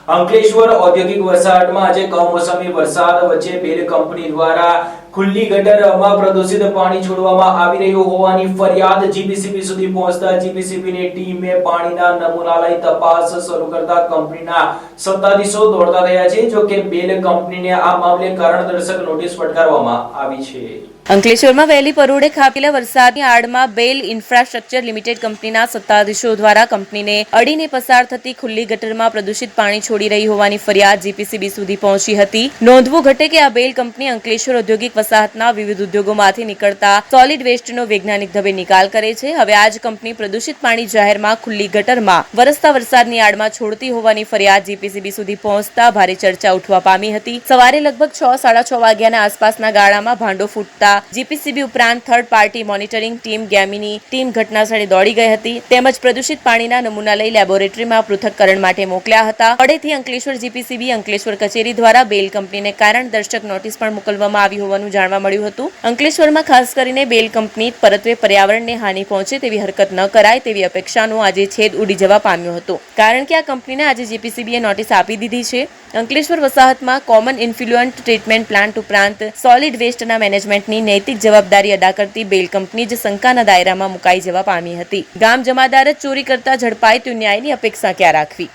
અંકલેશ્વર ઔદ્યોગિક વસાહતમાં આજે કમોસમી વરસાદ વચ્ચે બેલ કંપની દ્વારા ખુલ્લી ગટરમાં પ્રદૂષિત પાણી છોડવામાં આવી રહ્યું હોવાની ફરિયાદ જીપીસીબી સુધી પહોંચતા જીપીસીબીની ટીમે પાણીના નમૂના લઈ તપાસ શરૂ કરતા કંપનીના સત્તાધીશો દોડતા થયા છે. જો કે બેલ કંપનીને આ મામલે કારણદર્શક નોટિસ ફટકારવામાં આવી છે. અંકલેશ્વરમાં વહેલી પરોઢે ખાબકેલા વરસાદની આડમાં બેલ ઇન્ફ્રાસ્ટ્રક્ચર લિમિટેડ કંપનીના સત્તાધીશો દ્વારા કંપનીને અડીને પસાર થતી ખુલ્લી ગટરમાં પ્રદૂષિત પાણી છોડી રહી હોવાની ફરિયાદ જીપીસીબી સુધી પહોંચી હતી. નોંધવું ઘટે કે આ બેલ કંપની અંકલેશ્વર ઔદ્યોગિક વસાહતના વિવિધ ઉદ્યોગોમાંથી નીકળતા સોલિડ વેસ્ટનો વૈજ્ઞાનિક ઢબે નિકાલ કરે છે. હવે આ જ કંપની પ્રદૂષિત પાણી જાહેરમાં ખુલ્લી ગટરમાં વરસતા વરસાદની આડમાં છોડતી હોવાની ફરિયાદ જીપીસીબી સુધી પહોંચતા ભારે ચર્ચા ઉઠવા પામી હતી. સવારે લગભગ 6:30 વાગ્યાના આસપાસના ગાળામાં ભાંડો ફૂટતા જીપીસીબી ઉપરાંત થર્ડ પાર્ટી મોનિટરિંગ ટીમ ગેમીની ટીમ ઘટનાસ્થળે દોડી ગઈ હતી. તેમજ પ્રદૂષિત પાણીના નમૂના લઈ લેબોરેટરીમાં પૃથ્થકરણ માટે મોકલ્યા હતા. પડેથી અંકલેશ્વર જીપીસીબી અંકલેશ્વર કચેરી દ્વારા બેલ કંપનીને કારણદર્શક નોટિસ પણ મોકલવામાં આવી હોવાનું જાણવા મળ્યું હતું. અંકલેશ્વરમાં ખાસ કરીને બેલ કંપની પરત્વે પર્યાવરણને હાનિ પહોંચે તેવી હરકત ન કરાય તેવી અપેક્ષાનો આજે છેદ ઉડી જવા પામ્યો હતો. કારણ કે આ કંપનીને આજે જીપીસીબીએ નોટિસ આપી દીધી છે. અંકલેશ્વર વસાહતમાં કોમન ઇન્ફ્લુઅન્ટ ટ્રીટમેન્ટ પ્લાન્ટ ઉપરાંત સોલિડ વેસ્ટના મેનેજમેન્ટની નૈતિક જવાબદારી અદા કરતી બેલ કંપની જ શંકાના દાયરામાં મુકાઈ જવા પામી હતી. ગામ જમાદાર જ ચોરી કરતા ઝડપાય તો ન્યાયની અપેક્ષા ક્યાં રાખવી?